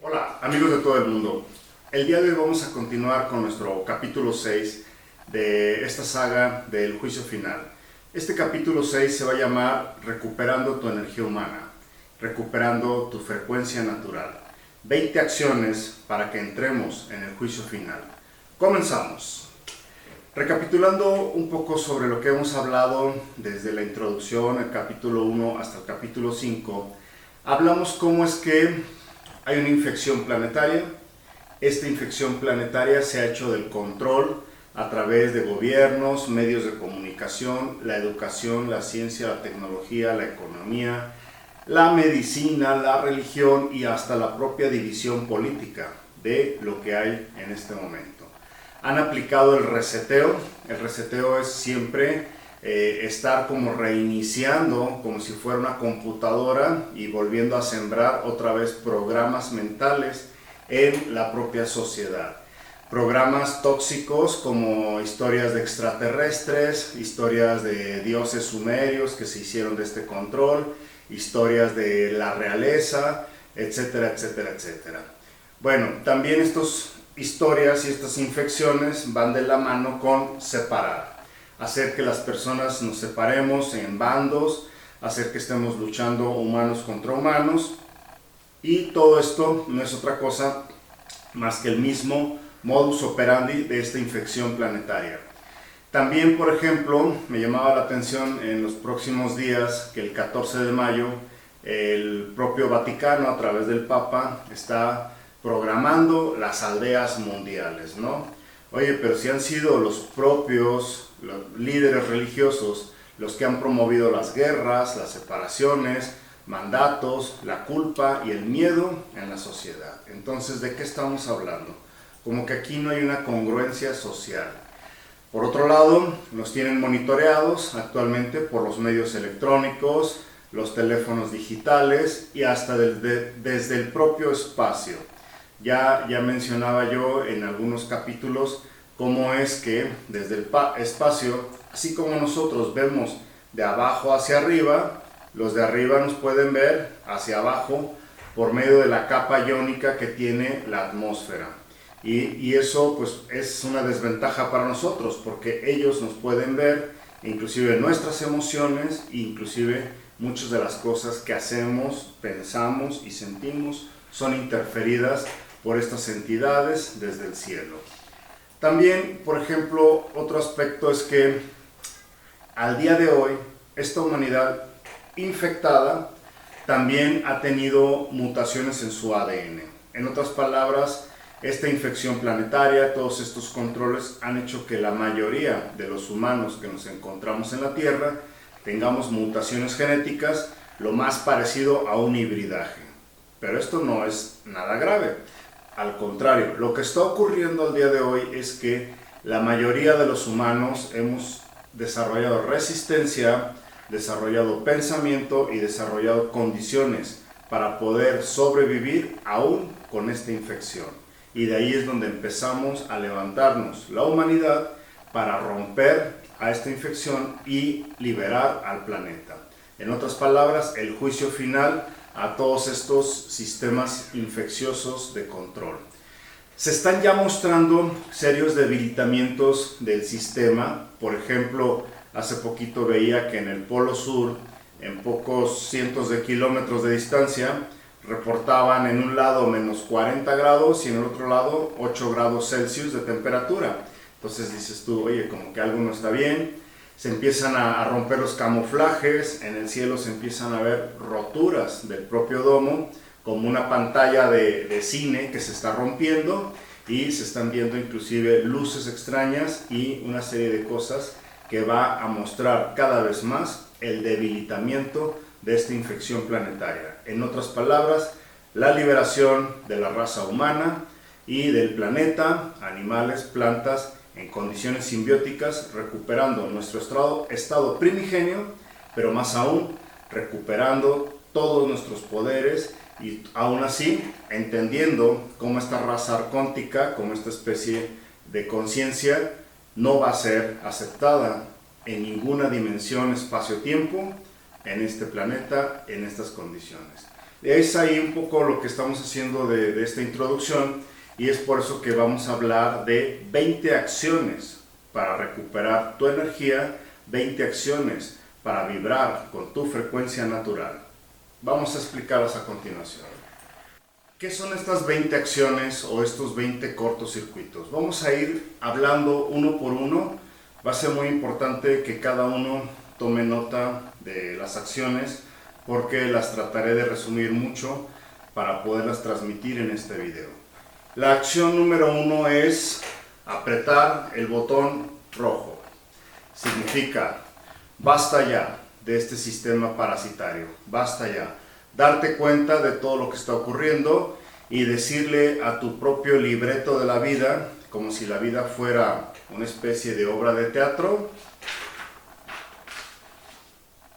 Hola amigos de todo el mundo, el día de hoy vamos a continuar con nuestro capítulo 6 de esta saga del juicio final. Este capítulo 6 se va a llamar Recuperando tu energía humana, recuperando tu frecuencia natural. 20 acciones para que entremos en el juicio final. Comenzamos. Recapitulando un poco sobre lo que hemos hablado desde la introducción, el capítulo 1 hasta el capítulo 5, hablamos cómo es que hay una infección planetaria. Esta infección planetaria se ha hecho del control a través de gobiernos, medios de comunicación, la educación, la ciencia, la tecnología, la economía, la medicina, la religión y hasta la propia división política de lo que hay en este momento. Han aplicado el reseteo. El reseteo es siempre estar como reiniciando, como si fuera una computadora y volviendo a sembrar otra vez programas mentales en la propia sociedad. Programas tóxicos como historias de extraterrestres, historias de dioses sumerios que se hicieron de este control, historias de la realeza, etcétera, etcétera, etcétera. Bueno, también estas historias y estas infecciones van de la mano con separar, hacer que las personas nos separemos en bandos, hacer que estemos luchando humanos contra humanos, y todo esto no es otra cosa más que el mismo modus operandi de esta infección planetaria. También, por ejemplo, me llamaba la atención en los próximos días que el 14 de mayo el propio Vaticano a través del Papa está programando las aldeas mundiales, ¿no? Oye, pero si han sido los propios líderes religiosos los que han promovido las guerras, las separaciones, mandatos, la culpa y el miedo en la sociedad. Entonces, ¿de qué estamos hablando? Como que aquí no hay una congruencia social. Por otro lado, nos tienen monitoreados actualmente por los medios electrónicos, los teléfonos digitales y hasta desde el propio espacio. Ya mencionaba yo en algunos capítulos cómo es que desde el espacio, así como nosotros vemos de abajo hacia arriba, los de arriba nos pueden ver hacia abajo por medio de la capa iónica que tiene la atmósfera. Y eso pues es una desventaja para nosotros porque ellos nos pueden ver, inclusive nuestras emociones, inclusive muchas de las cosas que hacemos, pensamos y sentimos son interferidas por estas entidades desde el cielo. También, por ejemplo, otro aspecto es que al día de hoy esta humanidad infectada también ha tenido mutaciones en su ADN. En otras palabras, esta infección planetaria, todos estos controles han hecho que la mayoría de los humanos que nos encontramos en la Tierra tengamos mutaciones genéticas lo más parecido a un hibridaje. Pero esto no es nada grave. Al contrario, lo que está ocurriendo al día de hoy es que la mayoría de los humanos hemos desarrollado resistencia, desarrollado pensamiento y desarrollado condiciones para poder sobrevivir aún con esta infección. Y de ahí es donde empezamos a levantarnos la humanidad para romper a esta infección y liberar al planeta. En otras palabras, el juicio final a todos estos sistemas infecciosos de control. Se están ya mostrando serios debilitamientos del sistema. Por ejemplo, hace poquito veía que en el Polo Sur, en pocos cientos de kilómetros de distancia, reportaban en un lado menos 40 grados y en el otro lado 8 grados Celsius de temperatura. Entonces dices tú, oye, como que algo no está bien. Se empiezan a romper los camuflajes, en el cielo se empiezan a ver roturas del propio domo, como una pantalla de cine que se está rompiendo, y se están viendo inclusive luces extrañas y una serie de cosas que va a mostrar cada vez más el debilitamiento de esta infección planetaria. En otras palabras, la liberación de la raza humana y del planeta, animales, plantas, en condiciones simbióticas, recuperando nuestro estado primigenio, pero más aún, recuperando todos nuestros poderes y aún así entendiendo cómo esta raza arcóntica, como esta especie de conciencia, no va a ser aceptada en ninguna dimensión espacio-tiempo en este planeta, en estas condiciones. Es ahí un poco lo que estamos haciendo de esta introducción, y es por eso que vamos a hablar de 20 acciones para recuperar tu energía, 20 acciones para vibrar con tu frecuencia natural. Vamos a explicarlas a continuación. ¿Qué son estas 20 acciones o estos 20 cortocircuitos? Vamos a ir hablando uno por uno. Va a ser muy importante que cada uno tome nota de las acciones, porque las trataré de resumir mucho para poderlas transmitir en este video. La acción número 1 es apretar el botón rojo. Significa, basta ya de este sistema parasitario, basta ya. Darte cuenta de todo lo que está ocurriendo y decirle a tu propio libreto de la vida, como si la vida fuera una especie de obra de teatro: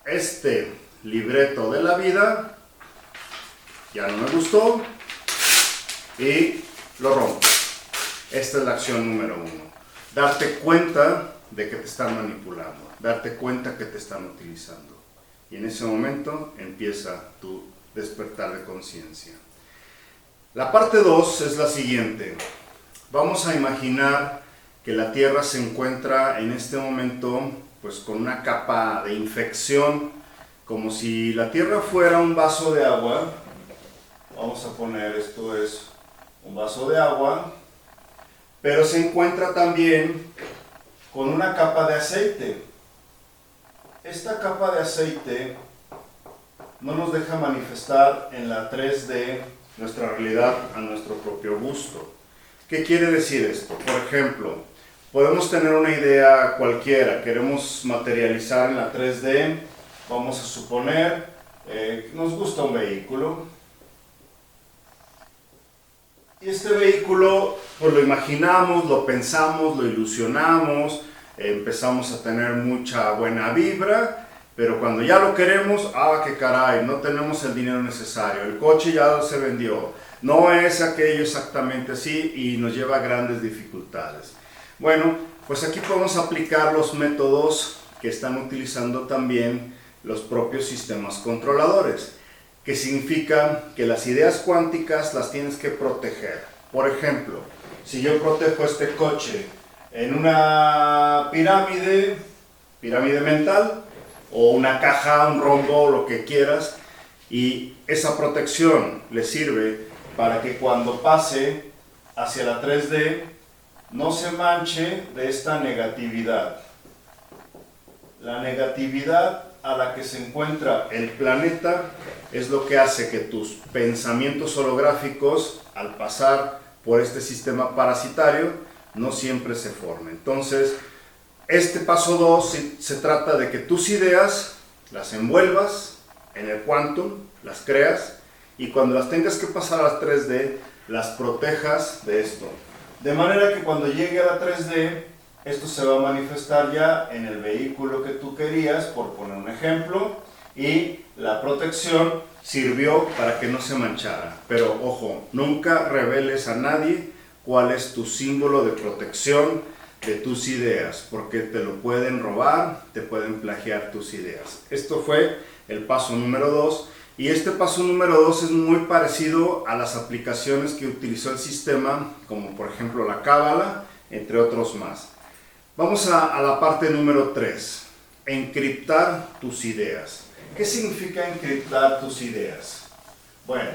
este libreto de la vida ya no me gustó y lo rompo. Esta es la acción número 1. Darte cuenta de que te están manipulando, darte cuenta que te están utilizando. Y en ese momento empieza tu despertar de conciencia. La parte 2 es la siguiente. Vamos a imaginar que la Tierra se encuentra en este momento pues con una capa de infección, como si la Tierra fuera un vaso de agua. Vamos a poner, esto es un vaso de agua, pero se encuentra también con una capa de aceite. Esta capa de aceite no nos deja manifestar en la 3D nuestra realidad a nuestro propio gusto. ¿Qué quiere decir esto? Por ejemplo, podemos tener una idea cualquiera, queremos materializar en la 3D, vamos a suponer que nos gusta un vehículo. Y este vehículo, pues lo imaginamos, lo pensamos, lo ilusionamos, empezamos a tener mucha buena vibra, pero cuando ya lo queremos, qué caray, no tenemos el dinero necesario, el coche ya se vendió, no es aquello exactamente así y nos lleva a grandes dificultades. Bueno, pues aquí podemos aplicar los métodos que están utilizando también los propios sistemas controladores, que significa que las ideas cuánticas las tienes que proteger. Por ejemplo, si yo protejo este coche en una pirámide mental, o una caja, un rombo, lo que quieras, y esa protección le sirve para que cuando pase hacia la 3D no se manche de esta negatividad. La negatividad a la que se encuentra el planeta es lo que hace que tus pensamientos holográficos, al pasar por este sistema parasitario, no siempre se formen. Entonces, este paso 2 se trata de que tus ideas las envuelvas en el quantum, las creas, y cuando las tengas que pasar a las 3D, las protejas de esto. De manera que cuando llegue a la 3D, esto se va a manifestar ya en el vehículo que tú querías, por poner un ejemplo, y la protección sirvió para que no se manchara. Pero ojo, nunca reveles a nadie cuál es tu símbolo de protección de tus ideas, porque te lo pueden robar, te pueden plagiar tus ideas. Esto fue el paso número 2, y este paso número 2 es muy parecido a las aplicaciones que utilizó el sistema, como por ejemplo la cábala, entre otros más. Vamos a la parte número 3, encriptar tus ideas. ¿Qué significa encriptar tus ideas? Bueno,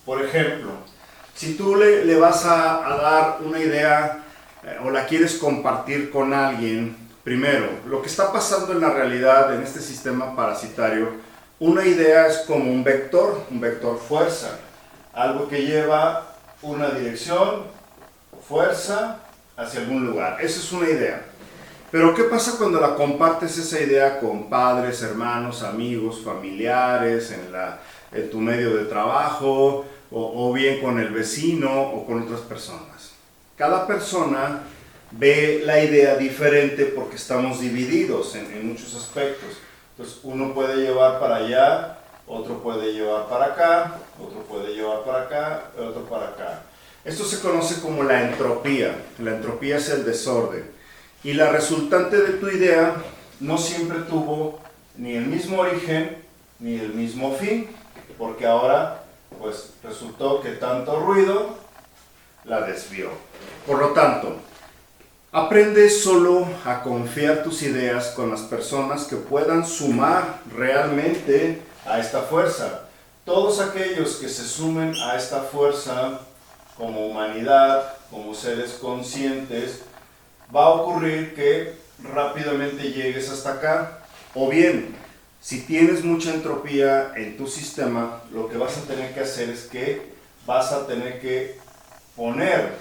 por ejemplo, si tú le vas a dar una idea o la quieres compartir con alguien, primero, lo que está pasando en la realidad, en este sistema parasitario, una idea es como un vector fuerza, algo que lleva una dirección, fuerza, hacia algún lugar. Esa es una idea. Pero ¿qué pasa cuando la compartes esa idea con padres, hermanos, amigos, familiares, en tu medio de trabajo, o bien con el vecino o con otras personas? Cada persona ve la idea diferente porque estamos divididos en muchos aspectos. Entonces uno puede llevar para allá, otro puede llevar para acá, otro puede llevar para acá, otro para acá. Esto se conoce como la entropía. La entropía es el desorden. Y la resultante de tu idea no siempre tuvo ni el mismo origen ni el mismo fin, porque ahora pues resultó que tanto ruido la desvió. Por lo tanto, aprende solo a confiar tus ideas con las personas que puedan sumar realmente a esta fuerza. Todos aquellos que se sumen a esta fuerza como humanidad, como seres conscientes, va a ocurrir que rápidamente llegues hasta acá. O bien, si tienes mucha entropía en tu sistema, lo que vas a tener que hacer es que vas a tener que poner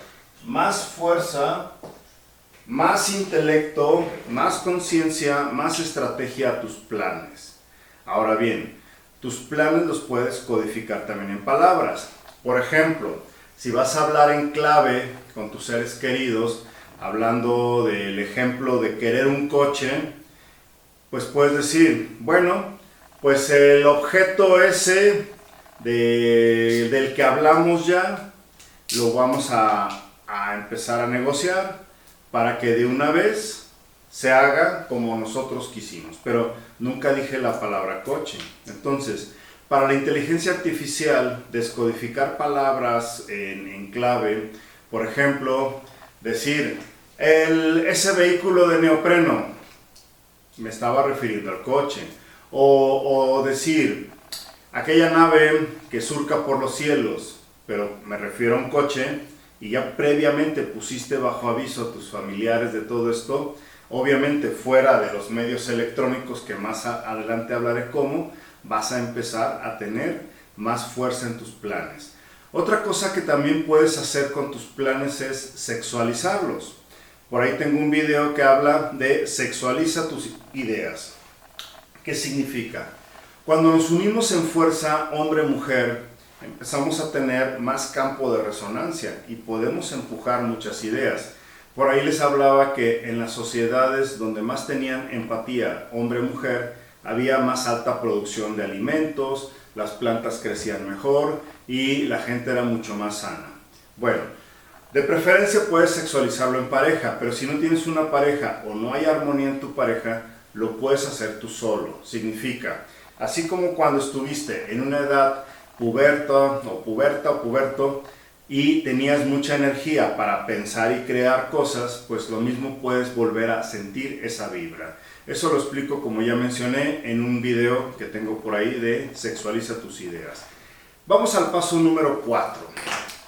más fuerza, más intelecto, más conciencia, más estrategia a tus planes. Ahora bien, tus planes los puedes codificar también en palabras. Por ejemplo, si vas a hablar en clave con tus seres queridos, hablando del ejemplo de querer un coche, pues puedes decir, bueno, pues el objeto ese del que hablamos ya, lo vamos a empezar a negociar para que de una vez se haga como nosotros quisimos. Pero nunca dije la palabra coche. Entonces, para la inteligencia artificial, descodificar palabras en clave, por ejemplo, decir, ese vehículo de neopreno, me estaba refiriendo al coche. O decir, aquella nave que surca por los cielos, pero me refiero a un coche, y ya previamente pusiste bajo aviso a tus familiares de todo esto, obviamente fuera de los medios electrónicos, que más adelante hablaré cómo, vas a empezar a tener más fuerza en tus planes. Otra cosa que también puedes hacer con tus planes es sexualizarlos. Por ahí tengo un video que habla de sexualiza tus ideas. ¿Qué significa? Cuando nos unimos en fuerza hombre-mujer, empezamos a tener más campo de resonancia y podemos empujar muchas ideas. Por ahí les hablaba que en las sociedades donde más tenían empatía hombre-mujer, había más alta producción de alimentos, las plantas crecían mejor y la gente era mucho más sana. Bueno, de preferencia puedes sexualizarlo en pareja, pero si no tienes una pareja o no hay armonía en tu pareja, lo puedes hacer tú solo. Significa, así como cuando estuviste en una edad puberto y tenías mucha energía para pensar y crear cosas, pues lo mismo puedes volver a sentir esa vibra. Eso lo explico, como ya mencioné, en un video que tengo por ahí de sexualiza tus ideas. Vamos al paso número 4.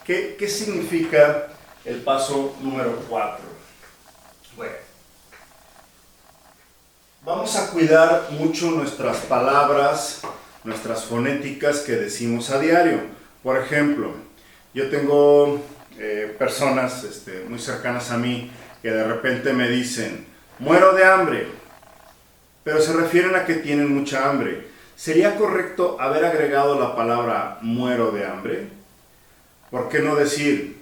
¿Qué significa el paso número 4? Bueno, vamos a cuidar mucho nuestras palabras, nuestras fonéticas que decimos a diario. Por ejemplo, yo tengo personas muy cercanas a mí que de repente me dicen, muero de hambre, pero se refieren a que tienen mucha hambre. ¿Sería correcto haber agregado la palabra muero de hambre? ¿Por qué no decir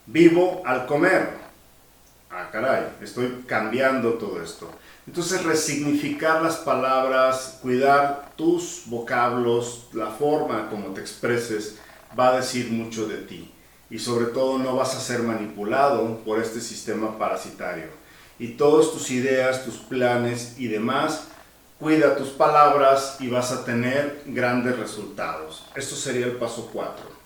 vivo al comer? Ah, caray, estoy cambiando todo esto. Entonces, resignificar las palabras, cuidar tus vocablos, la forma como te expreses, va a decir mucho de ti. Y sobre todo no vas a ser manipulado por este sistema parasitario. Y todas tus ideas, tus planes y demás, cuida tus palabras y vas a tener grandes resultados. Esto sería el paso 4.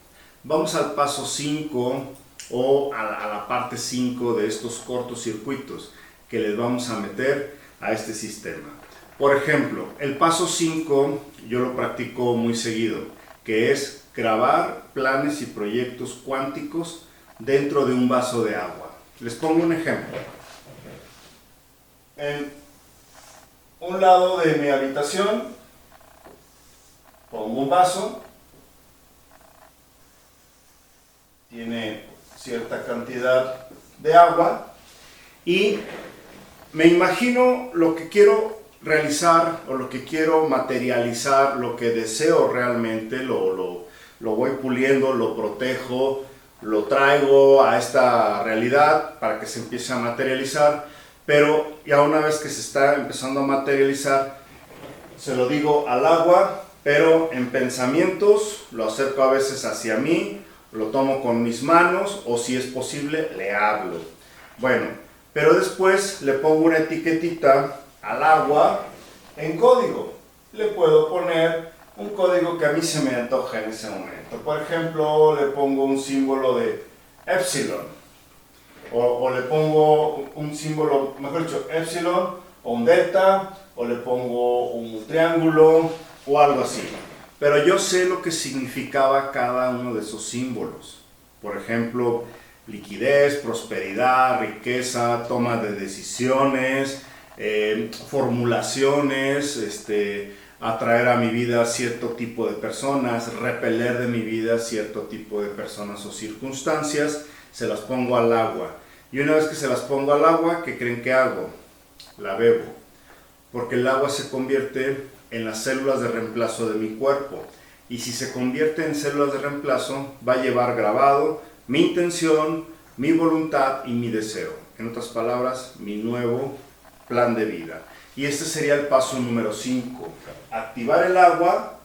Vamos al paso 5 o a la parte 5 de estos cortocircuitos que les vamos a meter a este sistema. Por ejemplo, el paso 5 yo lo practico muy seguido, que es grabar planes y proyectos cuánticos dentro de un vaso de agua. Les pongo un ejemplo. En un lado de mi habitación pongo un vaso, tiene cierta cantidad de agua y me imagino lo que quiero realizar o lo que quiero materializar, lo que deseo realmente, lo voy puliendo, lo protejo, lo traigo a esta realidad para que se empiece a materializar, pero ya una vez que se está empezando a materializar, se lo digo al agua, pero en pensamientos, lo acerco a veces hacia mí, lo tomo con mis manos o si es posible le hablo. Bueno, pero después le pongo una etiquetita al agua en código. Le puedo poner un código que a mí se me antoja en ese momento. Por ejemplo, le pongo un símbolo de epsilon, o le pongo un símbolo, mejor dicho, epsilon, o un delta, o le pongo un triángulo, o algo así. Pero yo sé lo que significaba cada uno de esos símbolos. Por ejemplo, liquidez, prosperidad, riqueza, toma de decisiones, formulaciones, atraer a mi vida cierto tipo de personas, repeler de mi vida cierto tipo de personas o circunstancias, se las pongo al agua. Y una vez que se las pongo al agua, ¿qué creen que hago? La bebo. Porque el agua se convierte en las células de reemplazo de mi cuerpo. Y si se convierte en células de reemplazo, va a llevar grabado mi intención, mi voluntad y mi deseo. En otras palabras, mi nuevo plan de vida. Y este sería el paso número 5. Activar el agua,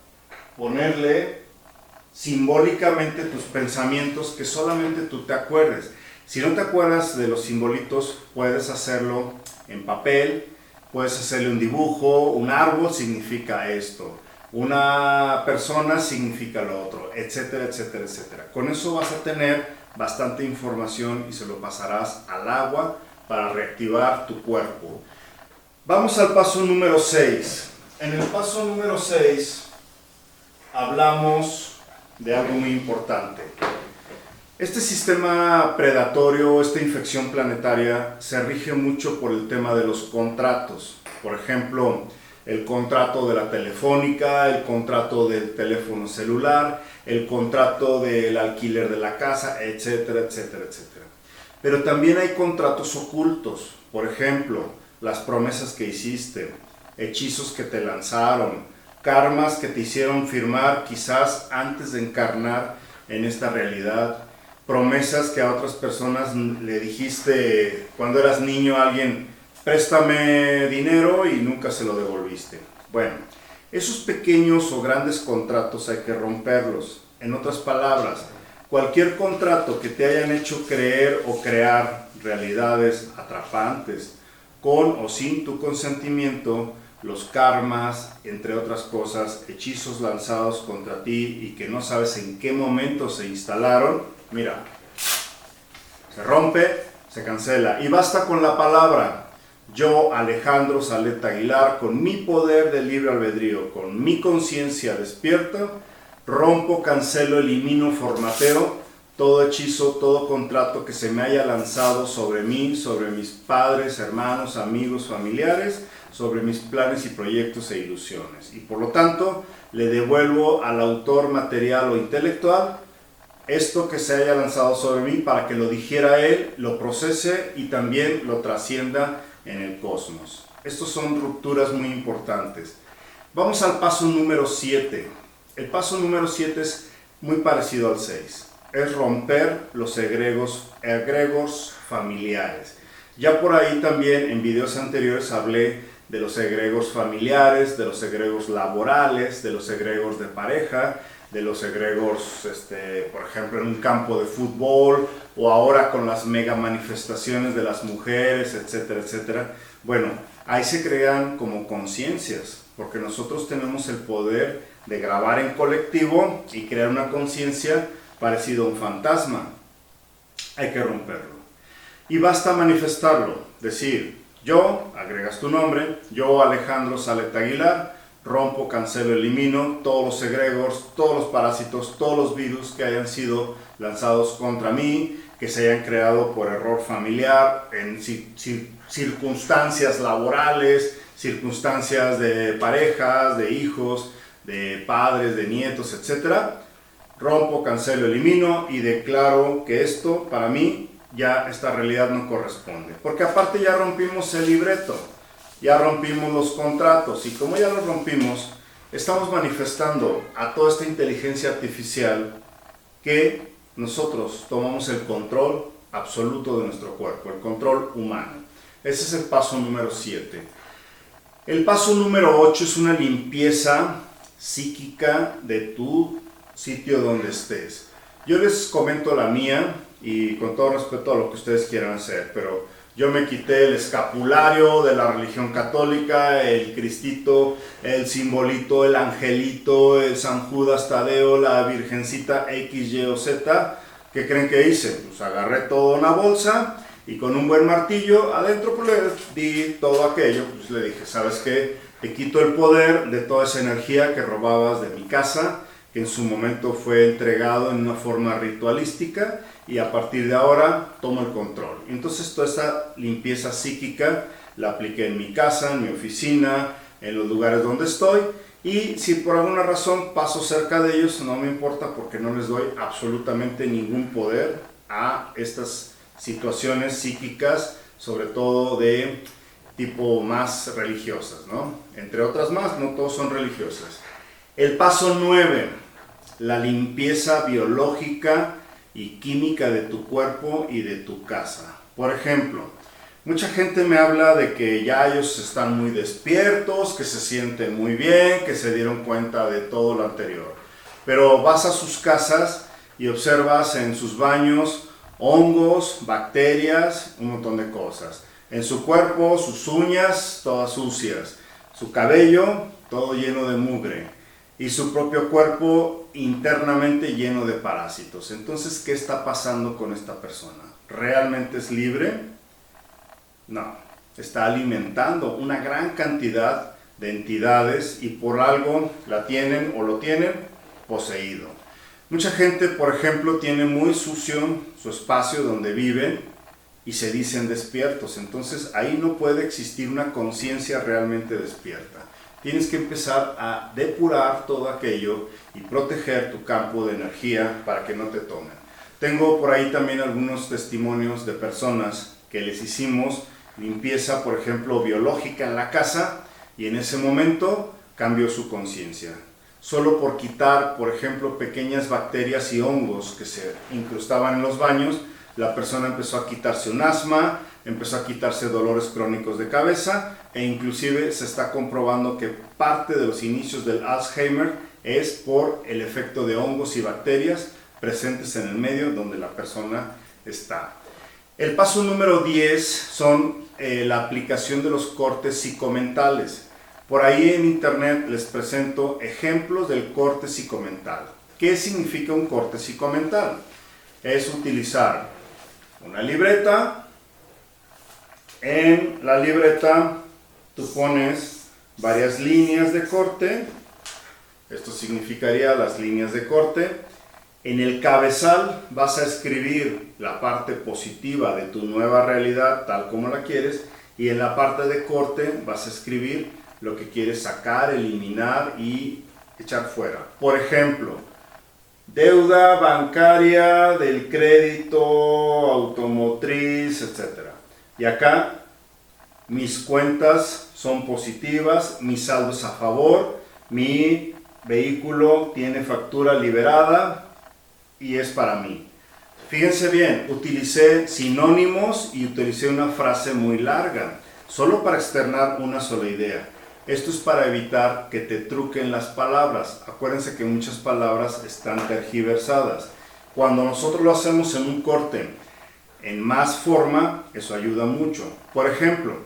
ponerle simbólicamente tus pensamientos que solamente tú te acuerdes. Si no te acuerdas de los simbolitos, puedes hacerlo en papel, puedes hacerle un dibujo, un árbol significa esto, una persona significa lo otro, etcétera, etcétera, etcétera. Con eso vas a tener bastante información y se lo pasarás al agua para reactivar tu cuerpo. Vamos al paso número 6. En el paso número 6 hablamos de algo muy importante. Este sistema predatorio, esta infección planetaria, se rige mucho por el tema de los contratos. Por ejemplo, el contrato de la telefónica, el contrato del teléfono celular, el contrato del alquiler de la casa, etcétera, etcétera, etcétera. Pero también hay contratos ocultos. Por ejemplo, las promesas que hiciste, hechizos que te lanzaron, karmas que te hicieron firmar quizás antes de encarnar en esta realidad, promesas que a otras personas le dijiste cuando eras niño a alguien, préstame dinero y nunca se lo devolviste. Bueno, esos pequeños o grandes contratos hay que romperlos. En otras palabras, cualquier contrato que te hayan hecho creer o crear realidades atrapantes, con o sin tu consentimiento, los karmas, entre otras cosas, hechizos lanzados contra ti y que no sabes en qué momento se instalaron, mira, se rompe, se cancela. Y basta con la palabra. Yo, Alejandro Saleta Aguilar, con mi poder de libre albedrío, con mi conciencia despierta, rompo, cancelo, elimino, formateo todo hechizo, todo contrato que se me haya lanzado sobre mí, sobre mis padres, hermanos, amigos, familiares, sobre mis planes y proyectos e ilusiones. Y por lo tanto, le devuelvo al autor material o intelectual esto que se haya lanzado sobre mí para que lo digiera él, lo procese y también lo trascienda en el cosmos. Estos son rupturas muy importantes. Vamos al paso número 7. El paso número 7 es muy parecido al 6. Es romper los egregores familiares. Ya por ahí también en videos anteriores hablé de los egregores familiares, de los egregores laborales, de los egregores de pareja, de los egregores, por ejemplo, en un campo de fútbol, o ahora con las mega manifestaciones de las mujeres, etcétera, etcétera. Bueno, ahí se crean como conciencias, porque nosotros tenemos el poder de grabar en colectivo y crear una conciencia parecida a un fantasma. Hay que romperlo. Y basta manifestarlo, decir, yo, agregas tu nombre, yo, Alejandro Saleta Aguilar, rompo, cancelo, elimino todos los egregores, todos los parásitos, todos los virus que hayan sido lanzados contra mí, que se hayan creado por error familiar, en circunstancias laborales, circunstancias de parejas, de hijos, de padres, de nietos, etc. Rompo, cancelo, elimino y declaro que esto para mí ya esta realidad no corresponde. Porque aparte ya rompimos el libreto. Ya rompimos los contratos y como ya los rompimos, estamos manifestando a toda esta inteligencia artificial que nosotros tomamos el control absoluto de nuestro cuerpo, el control humano. Ese es el paso número 7. El paso número 8 es una limpieza psíquica de tu sitio donde estés. Yo les comento la mía y con todo respeto a lo que ustedes quieran hacer, pero Yo me quité el escapulario de la religión católica, el cristito, el simbolito, el angelito, el San Judas Tadeo, la virgencita X, Y o Z. ¿Qué creen que hice? Pues agarré toda una bolsa y con un buen martillo adentro pues le di todo aquello. Pues le dije, ¿sabes qué? Te quito el poder de toda esa energía que robabas de mi casa, que en su momento fue entregado en una forma ritualística, y a partir de ahora tomo el control. Entonces toda esta limpieza psíquica la apliqué en mi casa, en mi oficina, en los lugares donde estoy, y si por alguna razón paso cerca de ellos, no me importa porque no les doy absolutamente ningún poder a estas situaciones psíquicas, sobre todo de tipo más religiosas, ¿no? Entre otras más, no todos son religiosas. El paso 9, la limpieza biológica y química de tu cuerpo y de tu casa. Por ejemplo, mucha gente me habla de que ya ellos están muy despiertos, que se sienten muy bien, que se dieron cuenta de todo lo anterior. Pero vas a sus casas y observas en sus baños hongos, bacterias, un montón de cosas. En su cuerpo, sus uñas todas sucias, su cabello todo lleno de mugre y su propio cuerpo internamente lleno de parásitos. Entonces, ¿qué está pasando con esta persona? ¿Realmente es libre? No, está alimentando una gran cantidad de entidades y por algo la tienen o lo tienen poseído. Mucha gente, por ejemplo, tiene muy sucio su espacio donde viven y se dicen despiertos. Entonces ahí no puede existir una conciencia realmente despierta. Tienes que empezar a depurar todo aquello y proteger tu campo de energía para que no te tomen. Tengo por ahí también algunos testimonios de personas que les hicimos limpieza, por ejemplo, biológica en la casa, y en ese momento cambió su conciencia. Solo por quitar, por ejemplo, pequeñas bacterias y hongos que se incrustaban en los baños, la persona empezó a quitarse un asma, empezó a quitarse dolores crónicos de cabeza, e inclusive se está comprobando que parte de los inicios del Alzheimer es por el efecto de hongos y bacterias presentes en el medio donde la persona está. El paso número 10 son la aplicación de los cortes psicomentales. Por ahí en internet les presento ejemplos del corte psicomental. ¿Qué significa un corte psicomental? Es utilizar una libreta. En la libreta tú pones varias líneas de corte. Esto significaría las líneas de corte. En el cabezal vas a escribir la parte positiva de tu nueva realidad tal como la quieres, y en la parte de corte vas a escribir lo que quieres sacar, eliminar y echar fuera. Por ejemplo, deuda bancaria, del crédito, automotriz, etc. Y acá mis cuentas son positivas, mi saldo es a favor, mi vehículo tiene factura liberada y es para mí. Fíjense bien, utilicé sinónimos y utilicé una frase muy larga, solo para externar una sola idea. Esto es para evitar que te truquen las palabras. Acuérdense que muchas palabras están tergiversadas. Cuando nosotros lo hacemos en un corte en más forma, eso ayuda mucho. Por ejemplo,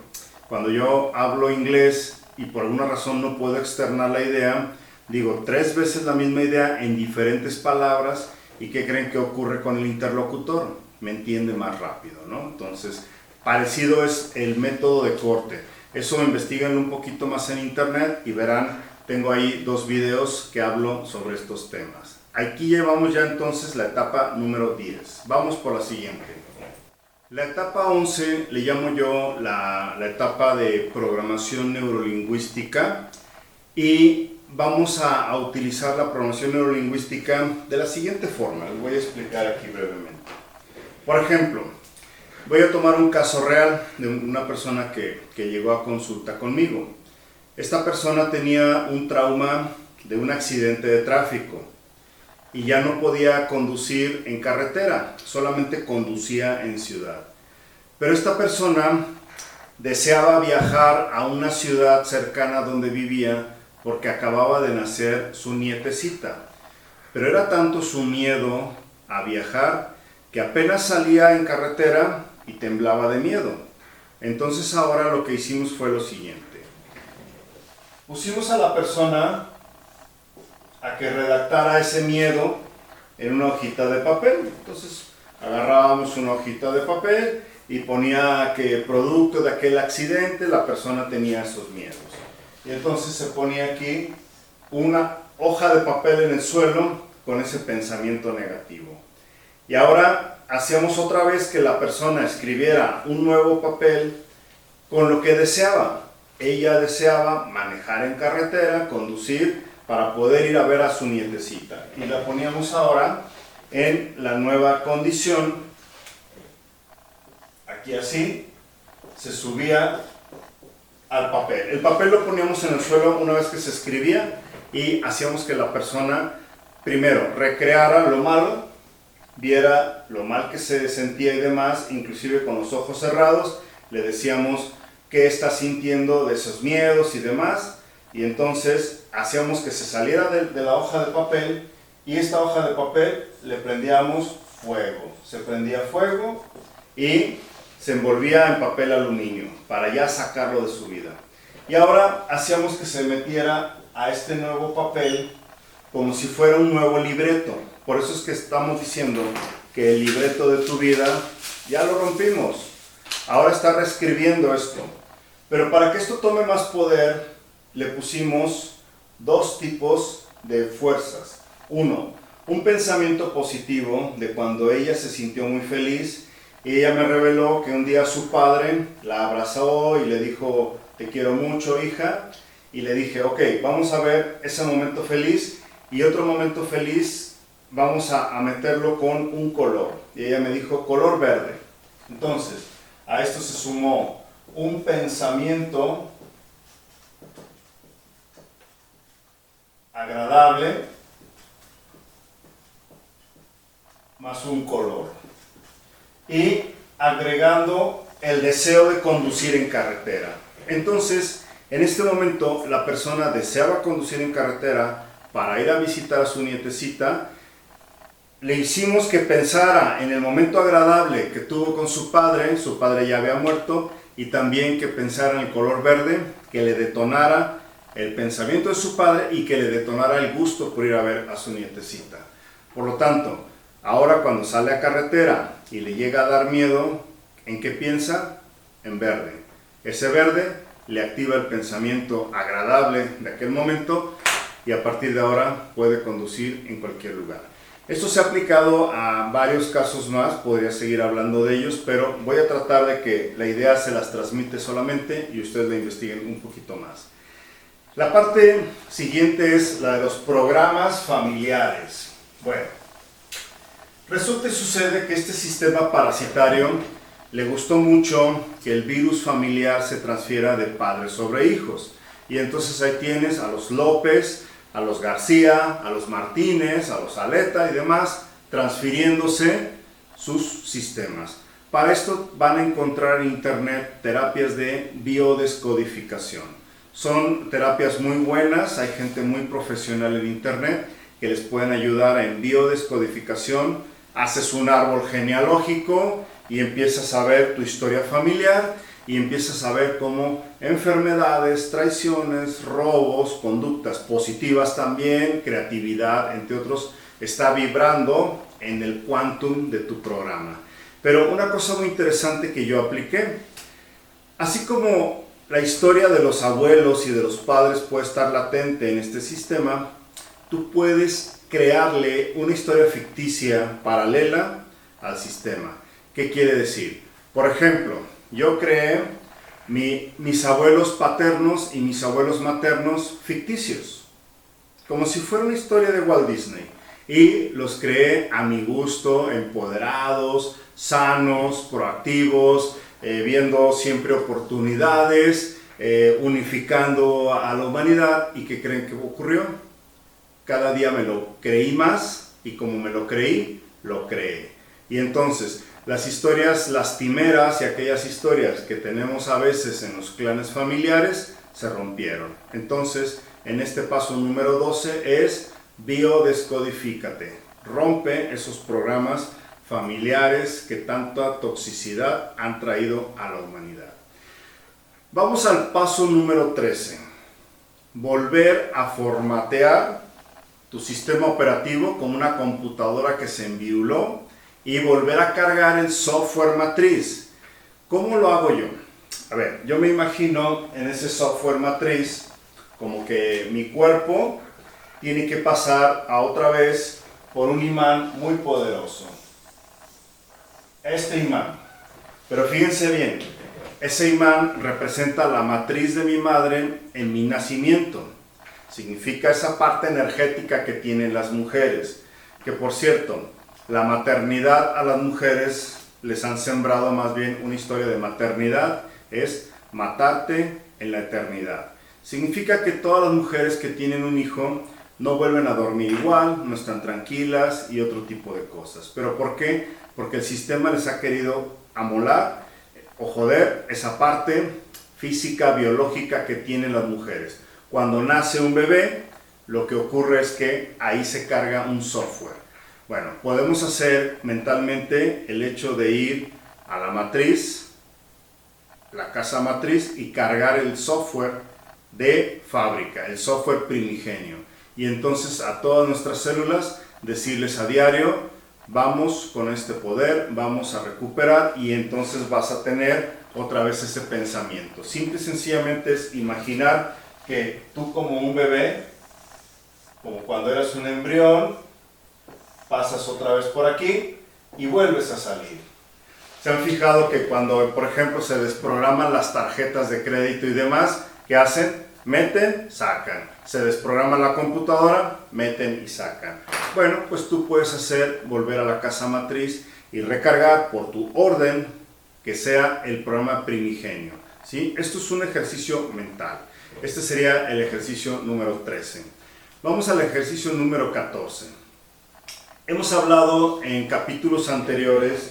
cuando yo hablo inglés y por alguna razón no puedo externar la idea, digo 3 veces la misma idea en diferentes palabras. ¿Y qué creen que ocurre con el interlocutor? Me entiende más rápido, ¿no? Entonces, parecido es el método de corte. Eso investiguenlo un poquito más en internet y verán, tengo ahí 2 videos que hablo sobre estos temas. Aquí llevamos ya entonces la etapa número 10. Vamos por la siguiente. La etapa 11 le llamo yo la etapa de programación neurolingüística, y vamos a utilizar la programación neurolingüística de la siguiente forma. Les voy a explicar aquí brevemente. Por ejemplo, voy a tomar un caso real de una persona que llegó a consulta conmigo. Esta persona tenía un trauma de un accidente de tráfico y ya no podía conducir en carretera, solamente conducía en ciudad. Pero esta persona deseaba viajar a una ciudad cercana donde vivía porque acababa de nacer su nietecita. Pero era tanto su miedo a viajar que apenas salía en carretera y temblaba de miedo. Entonces ahora lo que hicimos fue lo siguiente. Pusimos a la persona a que redactara ese miedo en una hojita de papel. Entonces agarrábamos una hojita de papel y ponía que producto de aquel accidente la persona tenía esos miedos. Y entonces se ponía aquí una hoja de papel en el suelo con ese pensamiento negativo. Y ahora hacíamos otra vez que la persona escribiera un nuevo papel con lo que deseaba. Ella deseaba manejar en carretera, conducir para poder ir a ver a su nietecita. Y la poníamos ahora en la nueva condición. Aquí así, se subía al papel. El papel lo poníamos en el suelo una vez que se escribía y hacíamos que la persona primero recreara lo malo, viera lo mal que se sentía y demás, inclusive con los ojos cerrados, le decíamos qué está sintiendo de esos miedos y demás, y entonces hacíamos que se saliera de la hoja de papel, y esta hoja de papel le prendíamos fuego. Se prendía fuego y se envolvía en papel aluminio para ya sacarlo de su vida. Y ahora hacíamos que se metiera a este nuevo papel como si fuera un nuevo libreto. Por eso es que estamos diciendo que el libreto de tu vida ya lo rompimos. Ahora está reescribiendo esto. Pero para que esto tome más poder, le pusimos dos tipos de fuerzas. Uno, un pensamiento positivo de cuando ella se sintió muy feliz y ella me reveló que un día su padre la abrazó y le dijo, te quiero mucho, hija. Y le dije, ok, vamos a ver ese momento feliz y otro momento feliz vamos a meterlo con un color. Y ella me dijo, color verde. Entonces, a esto se sumó un pensamiento agradable más un color. Y agregando el deseo de conducir en carretera. Entonces, en este momento, la persona deseaba conducir en carretera para ir a visitar a su nietecita. Le hicimos que pensara en el momento agradable que tuvo con su padre ya había muerto, y también que pensara en el color verde, que le detonara el pensamiento de su padre y que le detonara el gusto por ir a ver a su nietecita. Por lo tanto, ahora cuando sale a carretera y le llega a dar miedo, ¿en qué piensa? En verde. Ese verde le activa el pensamiento agradable de aquel momento y a partir de ahora puede conducir en cualquier lugar. Esto se ha aplicado a varios casos más, podría seguir hablando de ellos, pero voy a tratar de que la idea se las transmite solamente y ustedes la investiguen un poquito más. La parte siguiente es la de los programas familiares. Bueno, resulta y sucede que este sistema parasitario le gustó mucho que el virus familiar se transfiera de padres sobre hijos. Y entonces ahí tienes a los López, a los García, a los Martínez, a los Aleta y demás, transfiriéndose sus sistemas. Para esto van a encontrar en internet terapias de biodescodificación. Son terapias muy buenas, hay gente muy profesional en internet que les pueden ayudar en biodescodificación. Haces un árbol genealógico y empiezas a ver tu historia familiar y empiezas a ver cómo enfermedades, traiciones, robos, conductas positivas también, creatividad, entre otros, está vibrando en el quantum de tu programa. Pero una cosa muy interesante que yo apliqué, así como la historia de los abuelos y de los padres puede estar latente en este sistema, tú puedes crearle una historia ficticia paralela al sistema. ¿Qué quiere decir? Por ejemplo, yo creé mis abuelos paternos y mis abuelos maternos ficticios, como si fuera una historia de Walt Disney, y los creé a mi gusto, empoderados, sanos, proactivos, viendo siempre oportunidades, unificando a la humanidad. ¿Y qué creen que ocurrió? Cada día me lo creí más y como me lo creí, lo creé. Y entonces, las historias lastimeras y aquellas historias que tenemos a veces en los clanes familiares se rompieron. Entonces, en este paso número 12 es biodescodifícate. Rompe esos programas familiares que tanta toxicidad han traído a la humanidad. Vamos al paso número 13. Volver a formatear tu sistema operativo como una computadora que se enviuló y volver a cargar el software matriz. ¿Cómo lo hago yo? A ver, yo me imagino en ese software matriz como que mi cuerpo tiene que pasar a otra vez por un imán muy poderoso. Este imán. Pero fíjense bien, ese imán representa la matriz de mi madre en mi nacimiento. Significa esa parte energética que tienen las mujeres. Que por cierto, la maternidad a las mujeres les han sembrado más bien una historia de maternidad. Es matarte en la eternidad. Significa que todas las mujeres que tienen un hijo no vuelven a dormir igual, no están tranquilas y otro tipo de cosas. ¿Pero por qué? Porque el sistema les ha querido amolar o joder esa parte física, biológica que tienen las mujeres. Cuando nace un bebé, lo que ocurre es que ahí se carga un software. Bueno, podemos hacer mentalmente el hecho de ir a la matriz, la casa matriz, y cargar el software de fábrica, el software primigenio. Y entonces a todas nuestras células decirles a diario: vamos con este poder, vamos a recuperar, y entonces vas a tener otra vez ese pensamiento. Simple y sencillamente es imaginar que tú como un bebé, como cuando eras un embrión, pasas otra vez por aquí y vuelves a salir. ¿Se han fijado que cuando, por ejemplo, se desprograman las tarjetas de crédito y demás, qué hacen? Meten, sacan. Se desprograma la computadora, meten y sacan. Bueno, pues tú puedes hacer volver a la casa matriz y recargar por tu orden que sea el programa primigenio, ¿sí? Esto es un ejercicio mental. Este sería el ejercicio número 13. Vamos al ejercicio número 14. Hemos hablado en capítulos anteriores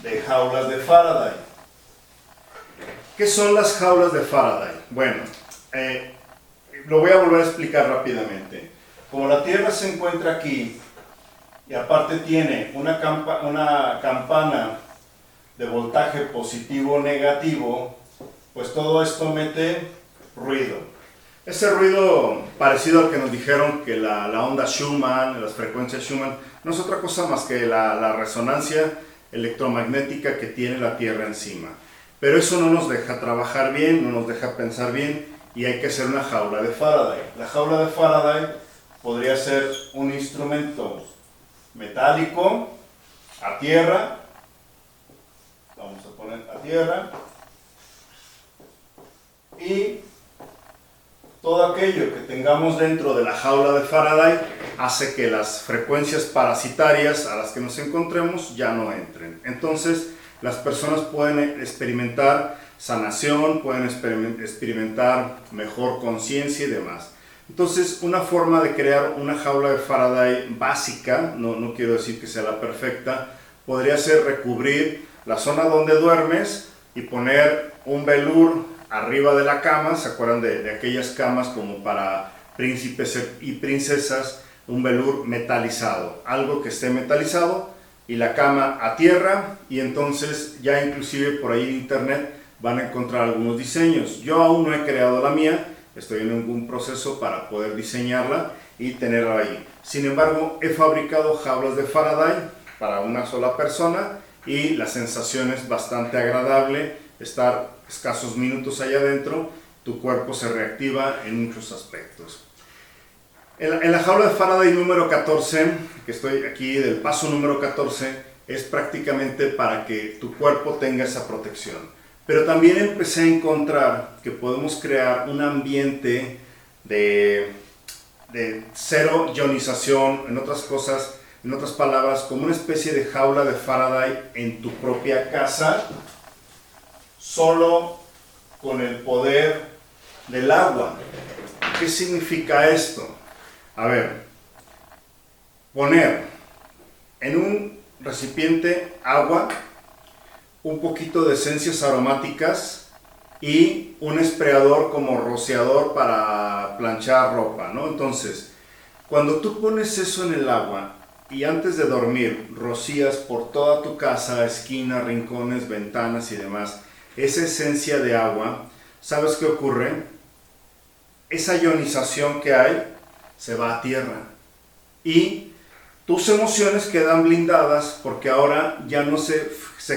de jaulas de Faraday. ¿Qué son las jaulas de Faraday? Bueno, lo voy a volver a explicar rápidamente. Como la Tierra se encuentra aquí y aparte tiene una campana de voltaje positivo o negativo, pues todo esto mete ruido. Ese ruido parecido al que nos dijeron que la onda Schumann, las frecuencias Schumann, no es otra cosa más que la resonancia electromagnética que tiene la Tierra encima. Pero eso no nos deja trabajar bien, no nos deja pensar bien, y hay que hacer una jaula de Faraday. La jaula de Faraday podría ser un instrumento metálico a tierra. Vamos a poner a tierra. Y todo aquello que tengamos dentro de la jaula de Faraday hace que las frecuencias parasitarias a las que nos encontremos ya no entren. Entonces, las personas pueden experimentar sanación, pueden experimentar mejor conciencia y demás. Entonces, una forma de crear una jaula de Faraday básica, no quiero decir que sea la perfecta, podría ser recubrir la zona donde duermes y poner un velur arriba de la cama. ¿Se acuerdan de aquellas camas como para príncipes y princesas? Un velur metalizado, algo que esté metalizado, y la cama a tierra, y entonces ya inclusive por ahí en internet van a encontrar algunos diseños. Yo aún no he creado la mía, estoy en algún proceso para poder diseñarla y tenerla ahí. Sin embargo, he fabricado jaulas de Faraday para una sola persona y la sensación es bastante agradable. Estar escasos minutos allá adentro, tu cuerpo se reactiva en muchos aspectos. En la jaula de Faraday número 14, que estoy aquí del paso número 14, es prácticamente para que tu cuerpo tenga esa protección. Pero también empecé a encontrar que podemos crear un ambiente de cero ionización, en otras palabras, como una especie de jaula de Faraday en tu propia casa, solo con el poder del agua. ¿Qué significa esto? A ver, poner en un recipiente agua, un poquito de esencias aromáticas y un espreador como rociador para planchar ropa, ¿no? Entonces, cuando tú pones eso en el agua y antes de dormir rocías por toda tu casa, esquinas, rincones, ventanas y demás, esa esencia de agua ¿sabes qué ocurre? Esa ionización que hay se va a tierra y tus emociones quedan blindadas porque ahora ya no se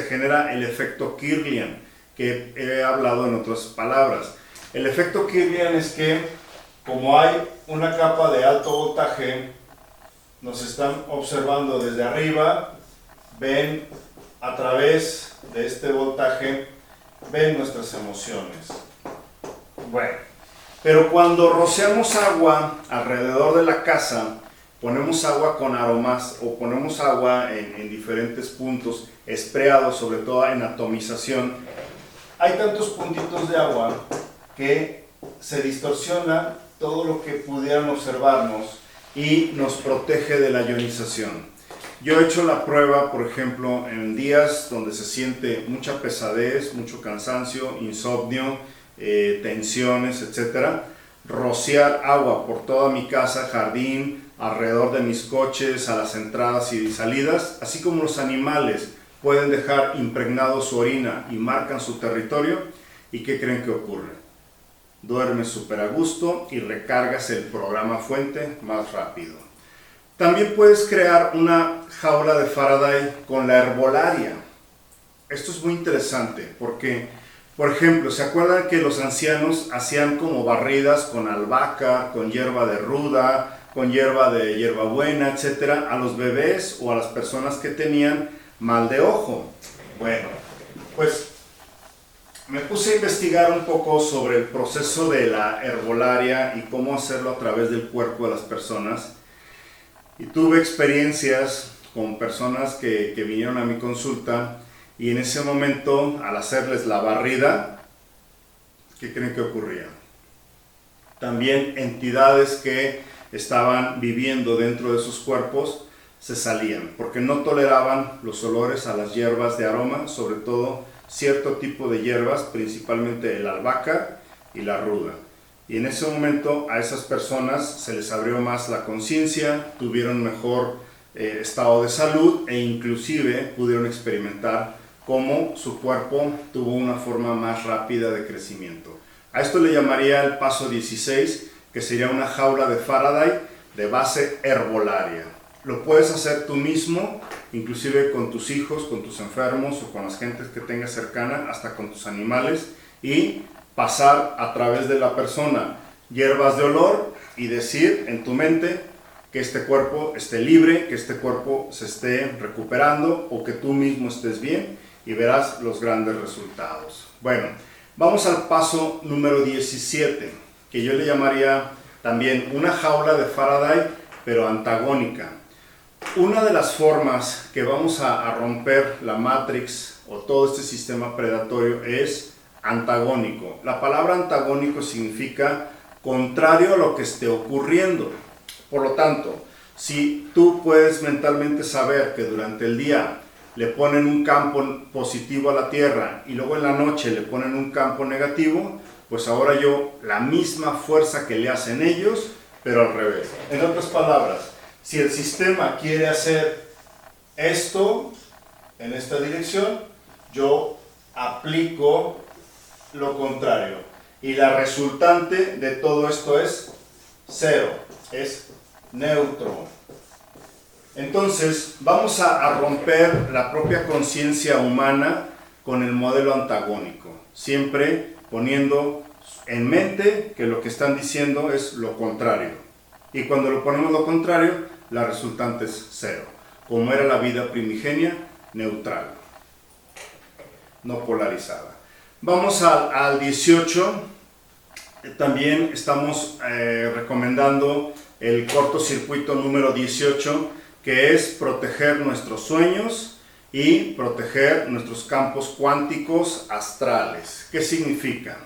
genera el efecto Kirlian, que he hablado en otras palabras. El efecto Kirlian es que como hay una capa de alto voltaje, nos están observando desde arriba, ven a través de este voltaje, ven nuestras emociones. Bueno, pero cuando rociamos agua alrededor de la casa, ponemos agua con aromas o ponemos agua en diferentes puntos, espreados, sobre todo en atomización, hay tantos puntitos de agua que se distorsiona todo lo que pudieran observarnos y nos protege de la ionización. Yo he hecho la prueba, por ejemplo, en días donde se siente mucha pesadez, mucho cansancio, insomnio, tensiones, etc. Rociar agua por toda mi casa, jardín, alrededor de mis coches, a las entradas y salidas, así como los animales pueden dejar impregnado su orina y marcan su territorio. ¿Y qué creen que ocurre? Duermes súper a gusto y recargas el programa fuente más rápido. También puedes crear una jaula de Faraday con la herbolaria. Esto es muy interesante porque, por ejemplo, ¿se acuerdan que los ancianos hacían como barridas con albahaca, con hierba de ruda, con hierba de hierbabuena, etcétera, a los bebés o a las personas que tenían mal de ojo? Bueno, pues me puse a investigar un poco sobre el proceso de la herbolaria y cómo hacerlo a través del cuerpo de las personas. Y tuve experiencias con personas que vinieron a mi consulta y en ese momento, al hacerles la barrida, ¿qué creen que ocurría? También entidades que estaban viviendo dentro de sus cuerpos se salían porque no toleraban los olores a las hierbas de aroma, sobre todo cierto tipo de hierbas, principalmente el albahaca y la ruda. Y en ese momento a esas personas se les abrió más la conciencia, tuvieron mejor estado de salud e inclusive pudieron experimentar cómo su cuerpo tuvo una forma más rápida de crecimiento. A esto le llamaría el paso 16, que sería una jaula de Faraday de base herbolaria. Lo puedes hacer tú mismo, inclusive con tus hijos, con tus enfermos o con las gentes que tengas cercana, hasta con tus animales, y pasar a través de la persona hierbas de olor y decir en tu mente que este cuerpo esté libre, que este cuerpo se esté recuperando o que tú mismo estés bien y verás los grandes resultados. Bueno, vamos al paso número 17, que yo le llamaría también una jaula de Faraday, pero antagónica. Una de las formas que vamos a romper la Matrix o todo este sistema predatorio es antagónico. La palabra antagónico significa contrario a lo que esté ocurriendo. Por lo tanto, si tú puedes mentalmente saber que durante el día le ponen un campo positivo a la Tierra y luego en la noche le ponen un campo negativo, pues ahora la misma fuerza que le hacen ellos, pero al revés. En otras palabras, si el sistema quiere hacer esto en esta dirección, yo aplico lo contrario. Y la resultante de todo esto es cero, es neutro. Entonces, vamos a romper la propia conciencia humana con el modelo antagónico, siempre poniendo en mente que lo que están diciendo es lo contrario. Y cuando lo ponemos lo contrario, la resultante es cero, como era la vida primigenia, neutral, no polarizada. Vamos al 18. También estamos recomendando el cortocircuito número 18, que es proteger nuestros sueños y proteger nuestros campos cuánticos astrales. ¿Qué significa?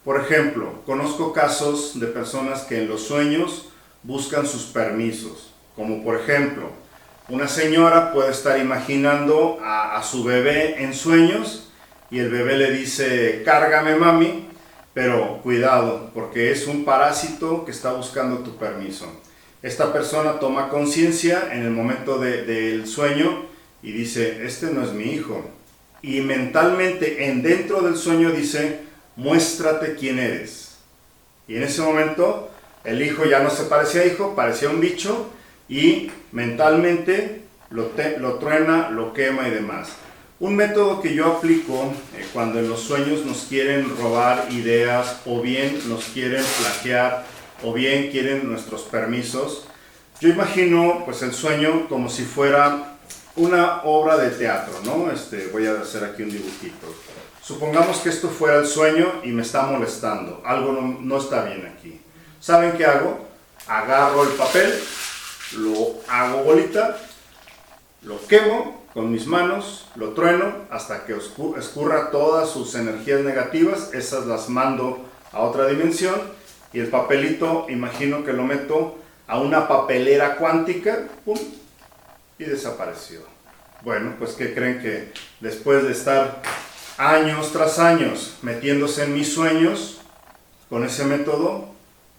Por ejemplo, conozco casos de personas que en los sueños buscan sus permisos, como por ejemplo, una señora puede estar imaginando a su bebé en sueños y el bebé le dice, cárgame mami, pero cuidado, porque es un parásito que está buscando tu permiso. Esta persona toma conciencia en el momento del sueño y dice, este no es mi hijo. Y mentalmente, dentro del sueño dice, muéstrate quién eres. Y en ese momento el hijo ya no se parecía a hijo, parecía un bicho, y mentalmente lo truena, lo quema y demás. Un método que yo aplico cuando en los sueños nos quieren robar ideas, o bien nos quieren plagiar, o bien quieren nuestros permisos, yo imagino pues el sueño como si fuera una obra de teatro, ¿no? Voy a hacer aquí un dibujito. Supongamos que esto fuera el sueño y me está molestando, algo no está bien aquí. ¿Saben qué hago? Agarro el papel, lo hago bolita, lo quemo con mis manos, lo trueno hasta que escurra todas sus energías negativas, esas las mando a otra dimensión, y el papelito, imagino que lo meto a una papelera cuántica, ¡pum!, y desapareció. Bueno, pues ¿qué creen? Que después de estar años tras años metiéndose en mis sueños con ese método,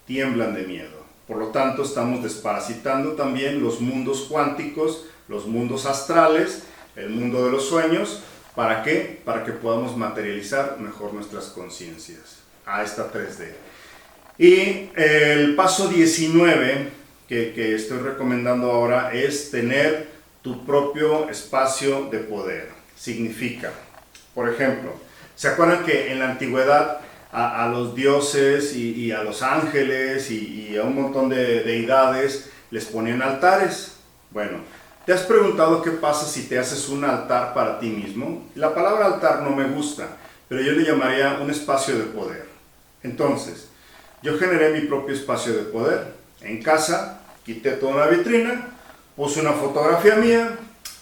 tiemblan de miedo. Por lo tanto, estamos desparasitando también los mundos cuánticos, los mundos astrales, el mundo de los sueños. ¿Para qué? Para que podamos materializar mejor nuestras conciencias a esta 3D. Y el paso 19 que estoy recomendando ahora es tener tu propio espacio de poder. Significa, por ejemplo, ¿se acuerdan que en la antigüedad a los dioses y a los ángeles y a un montón de deidades les ponían altares? Bueno, ¿te has preguntado qué pasa si te haces un altar para ti mismo? La palabra altar no me gusta, pero yo le llamaría un espacio de poder. Entonces, yo generé mi propio espacio de poder. En casa, quité toda una vitrina, puse una fotografía mía,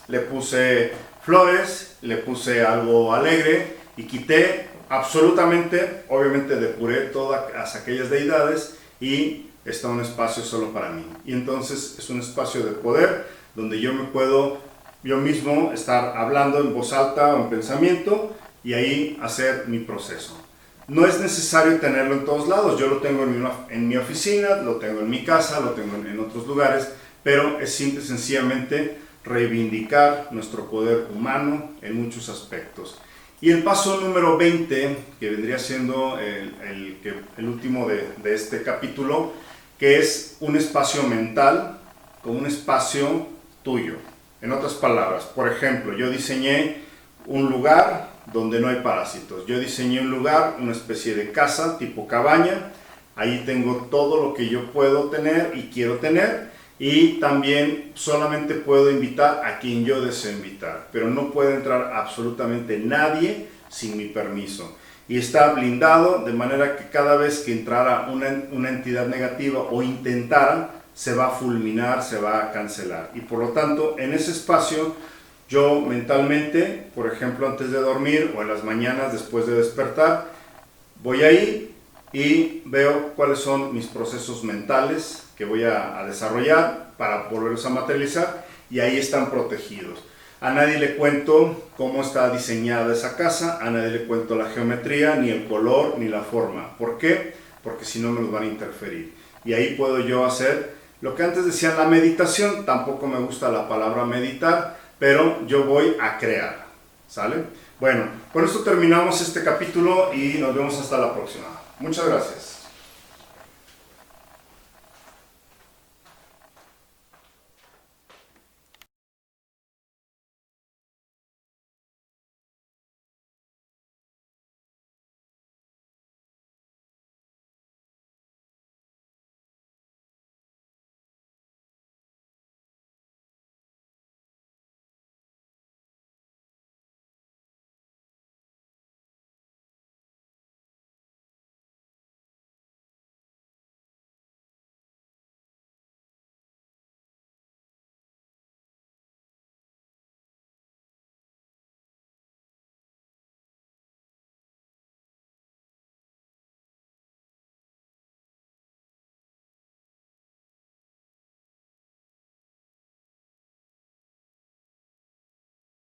le puse flores, le puse algo alegre y quité absolutamente, obviamente depuré todas aquellas deidades y está un espacio solo para mí. Y entonces es un espacio de poder donde yo me puedo yo mismo estar hablando en voz alta o en pensamiento y ahí hacer mi proceso. No es necesario tenerlo en todos lados, yo lo tengo en mi oficina, lo tengo en mi casa, lo tengo en otros lugares, pero es simple y sencillamente reivindicar nuestro poder humano en muchos aspectos. Y el paso número 20, que vendría siendo el último de este capítulo, que es un espacio mental como un espacio tuyo. En otras palabras, por ejemplo, yo diseñé un lugar donde no hay parásitos. Yo diseñé un lugar, una especie de casa tipo cabaña. Ahí tengo todo lo que yo puedo tener y quiero tener. Y también solamente puedo invitar a quien yo deseo invitar. Pero no puede entrar absolutamente nadie sin mi permiso. Y está blindado de manera que cada vez que entrara una entidad negativa o intentara, se va a fulminar, se va a cancelar. Y por lo tanto, en ese espacio, yo mentalmente, por ejemplo, antes de dormir o en las mañanas después de despertar, voy ahí y veo cuáles son mis procesos mentales que voy a desarrollar para volverlos a materializar, y ahí están protegidos. A nadie le cuento cómo está diseñada esa casa, a nadie le cuento la geometría, ni el color, ni la forma. ¿Por qué? Porque si no me los van a interferir. Y ahí puedo yo hacer lo que antes decían la meditación. Tampoco me gusta la palabra meditar, pero yo voy a crear. ¿Sale? Bueno, con esto terminamos este capítulo y nos vemos hasta la próxima. Muchas gracias.